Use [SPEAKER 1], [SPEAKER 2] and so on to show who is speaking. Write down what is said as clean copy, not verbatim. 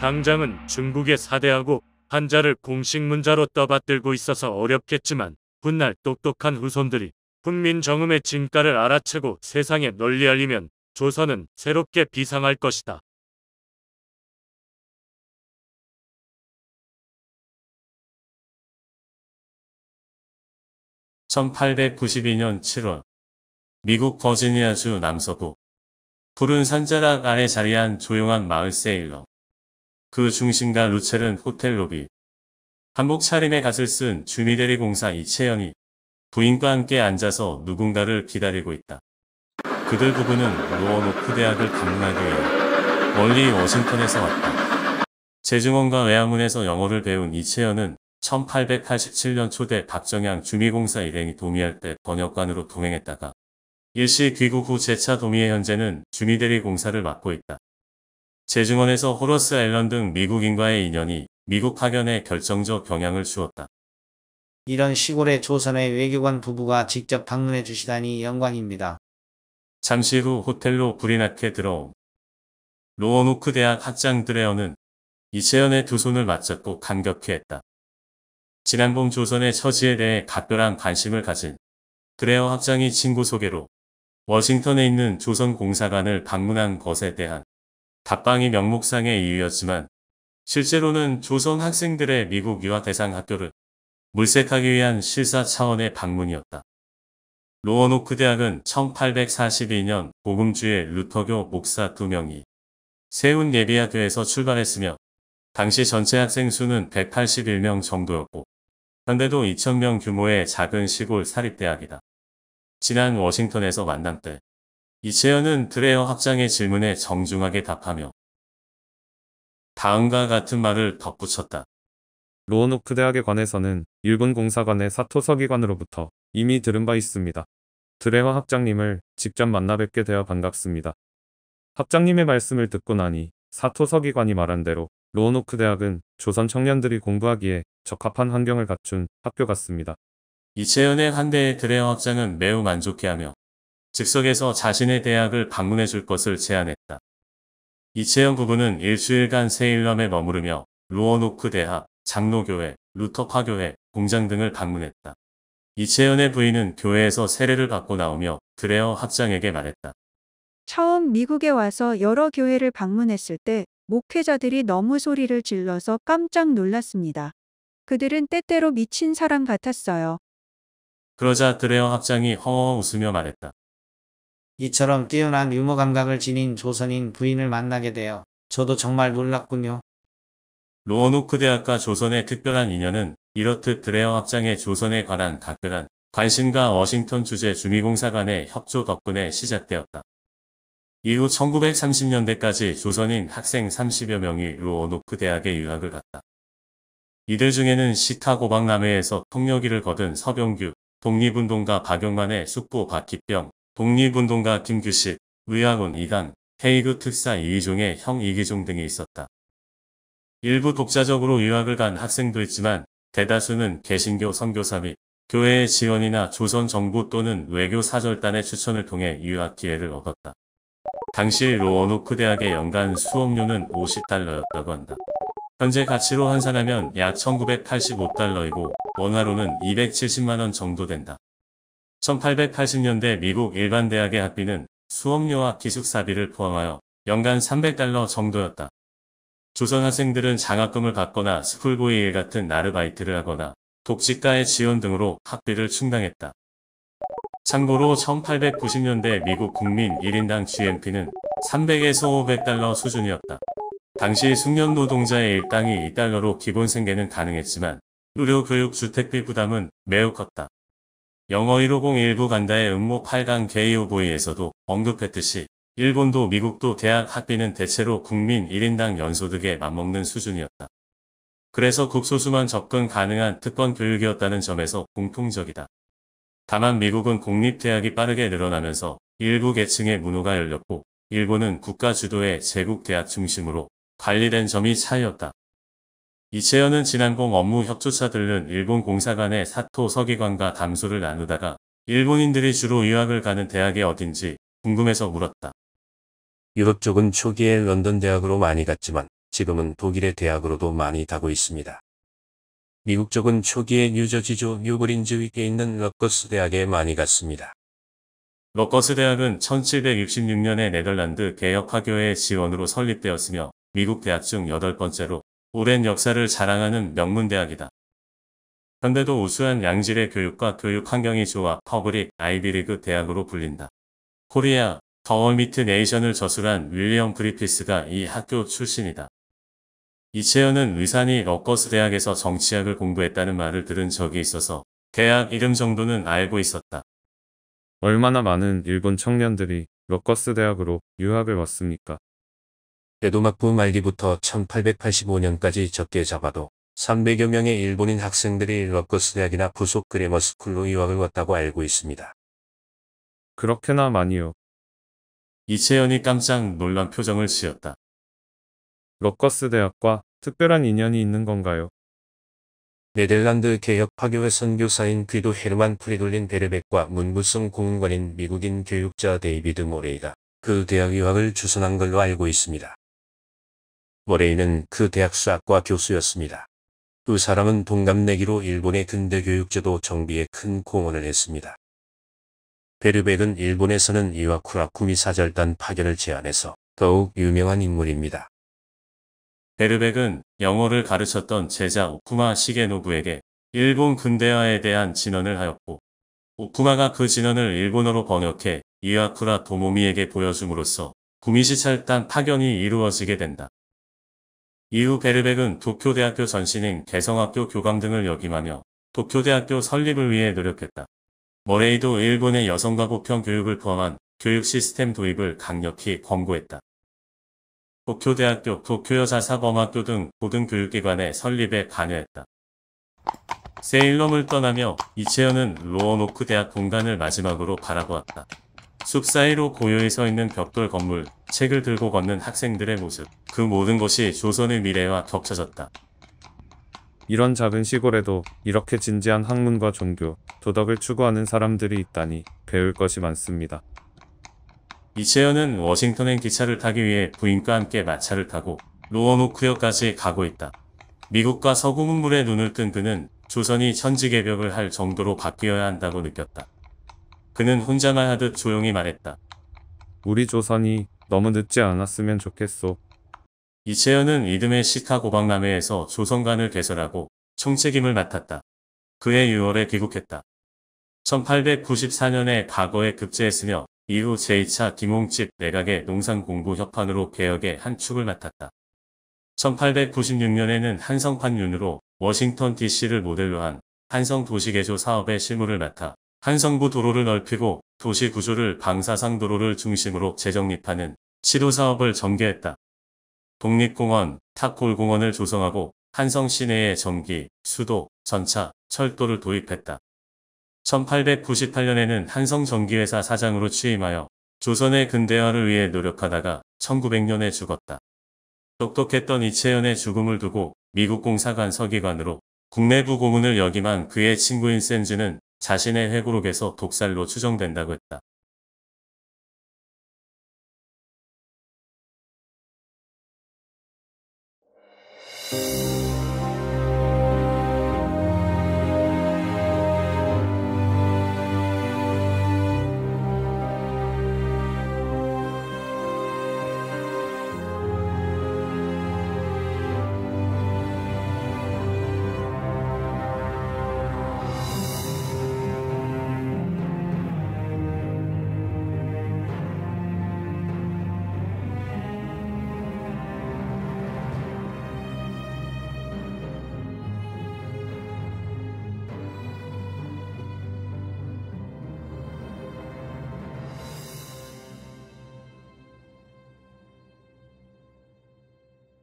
[SPEAKER 1] 당장은 중국의 사대하고 한자를 공식 문자로 떠받들고 있어서 어렵겠지만 훗날 똑똑한 후손들이 훈민 정음의 진가를 알아채고 세상에 널리 알리면 조선은 새롭게 비상할 것이다.
[SPEAKER 2] 1892년 7월 미국 버지니아주 남서부 푸른 산자락 아래 자리한 조용한 마을 세일러. 그 중심가 루첼은 호텔 로비. 한복 차림에 갓을 쓴 주미대리 공사 이채연이 부인과 함께 앉아서 누군가를 기다리고 있다. 그들 부부는 로어노크 대학을 방문하기 위해 멀리 워싱턴에서 왔다. 제중원과 외화문에서 영어를 배운 이채연은 1887년 초대 박정양 주미공사 일행이 도미할 때 번역관으로 동행했다가 일시 귀국 후 재차 도미해 현재는 주미대리 공사를 맡고 있다. 제중원에서 호러스 앨런 등 미국인과의 인연이 미국 파견에 결정적 영향을 주었다.
[SPEAKER 3] 이런 시골의 조선의 외교관 부부가 직접 방문해 주시다니 영광입니다.
[SPEAKER 2] 잠시 후 호텔로 불이 나게 들어옴. 로어노크 대학 학장 드레어는 이채연의 두 손을 맞잡고 감격해 했다. 지난 봄 조선의 처지에 대해 각별한 관심을 가진 드레어 학장이 친구 소개로 워싱턴에 있는 조선 공사관을 방문한 것에 대한 답방이 명목상의 이유였지만 실제로는 조선 학생들의 미국 유학 대상 학교를 물색하기 위한 실사 차원의 방문이었다. 로어노크 대학은 1842년 복음주의 루터교 목사 2명이 세운 예비학교에서 출발했으며 당시 전체 학생 수는 181명 정도였고 현대도 2000명 규모의 작은 시골 사립대학이다. 지난 워싱턴에서 만남 때 이채연은 드레어 학장의 질문에 정중하게 답하며 다음과 같은 말을 덧붙였다.
[SPEAKER 4] 로어노크 대학에 관해서는 일본 공사관의 사토 서기관으로부터 이미 들은 바 있습니다. 드레어 학장님을 직접 만나 뵙게 되어 반갑습니다. 학장님의 말씀을 듣고 나니 사토 서기관이 말한 대로 로어노크 대학은 조선 청년들이 공부하기에 적합한 환경을 갖춘 학교 같습니다.
[SPEAKER 2] 이채연의 환대에 드레어 학장은 매우 만족해하며 즉석에서 자신의 대학을 방문해 줄 것을 제안했다. 이채연 부부는 일주일간 세일럼에 머무르며 로어노크 대학, 장로교회, 루터파교회, 공장 등을 방문했다. 이채연의 부인은 교회에서 세례를 받고 나오며 드레어 학장에게 말했다.
[SPEAKER 5] 처음 미국에 와서 여러 교회를 방문했을 때 목회자들이 너무 소리를 질러서 깜짝 놀랐습니다. 그들은 때때로 미친 사람 같았어요.
[SPEAKER 2] 그러자 드레어 학장이 허허 웃으며 말했다.
[SPEAKER 3] 이처럼 뛰어난 유머 감각을 지닌 조선인 부인을 만나게 되어 저도 정말 놀랐군요.
[SPEAKER 2] 로어노크 대학과 조선의 특별한 인연은 이렇듯 드레어 학장의 조선에 관한 각별한 관심과 워싱턴 주재 주미공사 간의 협조 덕분에 시작되었다. 이후 1930년대까지 조선인 학생 30여 명이 로어노크 대학에 유학을 갔다. 이들 중에는 시카고 박람회에서 통역일을 거둔 서병규, 독립운동가 박용만의 숙부 박기병, 독립운동가 김규식, 의학원 이강, 헤이그 특사 이기종의 형 이기종 등이 있었다. 일부 독자적으로 유학을 간 학생도 있지만 대다수는 개신교 선교사 및 교회의 지원이나 조선 정부 또는 외교 사절단의 추천을 통해 유학 기회를 얻었다. 당시 로어노크 대학의 연간 수업료는 $50였다고 한다. 현재 가치로 환산하면 약 1985달러이고 원화로는 270만원 정도 된다. 1880년대 미국 일반 대학의 학비는 수업료와 기숙사비를 포함하여 연간 $300 정도였다. 조선 학생들은 장학금을 받거나 스쿨보이 일 같은 아르바이트를 하거나 독직가의 지원 등으로 학비를 충당했다. 참고로 1890년대 미국 국민 1인당 GNP는 300에서 $500 수준이었다. 당시 숙련 노동자의 일당이 $2로 기본 생계는 가능했지만 의료 교육 주택비 부담은 매우 컸다. 영어 1501부 간다의 음모 8강 게이오보이에서도 언급했듯이 일본도 미국도 대학 학비는 대체로 국민 1인당 연소득에 맞먹는 수준이었다. 그래서 국소수만 접근 가능한 특권 교육이었다는 점에서 공통적이다. 다만 미국은 공립대학이 빠르게 늘어나면서 일부 계층의 문호가 열렸고 일본은 국가 주도의 제국대학 중심으로 관리된 점이 차이였다. 이채연은 지난 봄 업무 협조차 들른 일본 공사관의 사토 서기관과 담소를 나누다가 일본인들이 주로 유학을 가는 대학이 어딘지 궁금해서 물었다.
[SPEAKER 6] 유럽 쪽은 초기에 런던 대학으로 많이 갔지만 지금은 독일의 대학으로도 많이 가고 있습니다. 미국 쪽은 초기에 뉴저지주 뉴브린즈윅에 있는 러커스 대학에 많이 갔습니다.
[SPEAKER 2] 러커스 대학은 1766년에 네덜란드 개혁화교회의 지원으로 설립되었으며 미국 대학 중 8번째로 오랜 역사를 자랑하는 명문대학이다. 현대도 우수한 양질의 교육과 교육 환경이 좋아 퍼블릭 아이비리그 대학으로 불린다. 코리아, 더워미트 네이션을 저술한 윌리엄 그리피스가 이 학교 출신이다. 이채연은 의산이 러커스 대학에서 정치학을 공부했다는 말을 들은 적이 있어서 대학 이름 정도는 알고 있었다.
[SPEAKER 4] 얼마나 많은 일본 청년들이 러커스 대학으로 유학을 왔습니까?
[SPEAKER 6] 대도막부 말기부터 1885년까지 적게 잡아도 300여 명의 일본인 학생들이 러커스 대학이나 부속 그래머 스쿨로 유학을 왔다고 알고 있습니다.
[SPEAKER 4] 그렇게나 많이요.
[SPEAKER 2] 이채연이 깜짝 놀란 표정을 지었다.
[SPEAKER 4] 러커스 대학과 특별한 인연이 있는 건가요?
[SPEAKER 6] 네덜란드 개혁파교회 선교사인 귀도 헤르만 프리돌린 베르백과 문부성 고문관인 미국인 교육자 데이비드 모레이가 그 대학 유학을 주선한 걸로 알고 있습니다. 모레이는 그 대학 수학과 교수였습니다. 두 사람은 동갑내기로 일본의 근대 교육제도 정비에 큰 공헌을 했습니다. 베르백은 일본에서는 이와쿠라 구미사절단 파견을 제안해서 더욱 유명한 인물입니다.
[SPEAKER 2] 베르백은 영어를 가르쳤던 제자 오쿠마 시게노부에게 일본 근대화에 대한 진언을 하였고, 오쿠마가 그 진언을 일본어로 번역해 이와쿠라 도모미에게 보여줌으로써 구미시 철단 파견이 이루어지게 된다. 이후 베르백은 도쿄대학교 전신인 개성학교 교감 등을 역임하며 도쿄대학교 설립을 위해 노력했다. 머레이도 일본의 여성과 보편 교육을 포함한 교육 시스템 도입을 강력히 권고했다. 도쿄대학교, 도쿄여자사범학교 등 고등교육기관의 설립에 관여했다. 세일럼을 떠나며 이채연은 로어노크 대학 공간을 마지막으로 바라보았다. 숲 사이로 고요히 서 있는 벽돌 건물, 책을 들고 걷는 학생들의 모습, 그 모든 것이 조선의 미래와 겹쳐졌다.
[SPEAKER 4] 이런 작은 시골에도 이렇게 진지한 학문과 종교, 도덕을 추구하는 사람들이 있다니 배울 것이 많습니다.
[SPEAKER 2] 이채연은 워싱턴행 기차를 타기 위해 부인과 함께 마차를 타고 로어노크역까지 가고 있다. 미국과 서구 문물에 눈을 뜬 그는 조선이 천지개벽을 할 정도로 바뀌어야 한다고 느꼈다. 그는 혼자만 하듯 조용히 말했다.
[SPEAKER 4] 우리 조선이 너무 늦지 않았으면 좋겠소.
[SPEAKER 2] 이채연은 이듬해 시카고 박람회에서 조선관을 개설하고 총책임을 맡았다. 그해 6월에 귀국했다. 1894년에 과거에 급제했으며 이후 제2차 김홍집 내각의 농산공부협판으로 개혁의 한 축을 맡았다. 1896년에는 한성판윤으로 워싱턴 DC를 모델로 한 한성도시개조 사업의 실무를 맡아 한성부 도로를 넓히고 도시 구조를 방사상 도로를 중심으로 재정립하는 시도사업을 전개했다. 독립공원, 탑골공원을 조성하고 한성 시내에 전기, 수도, 전차, 철도를 도입했다. 1898년에는 한성전기회사 사장으로 취임하여 조선의 근대화를 위해 노력하다가 1900년에 죽었다. 똑똑했던 이채연의 죽음을 두고 미국 공사관 서기관으로 국내부 고문을 역임한 그의 친구인 센즈는 자신의 회고록에서 독살로 추정된다고 했다.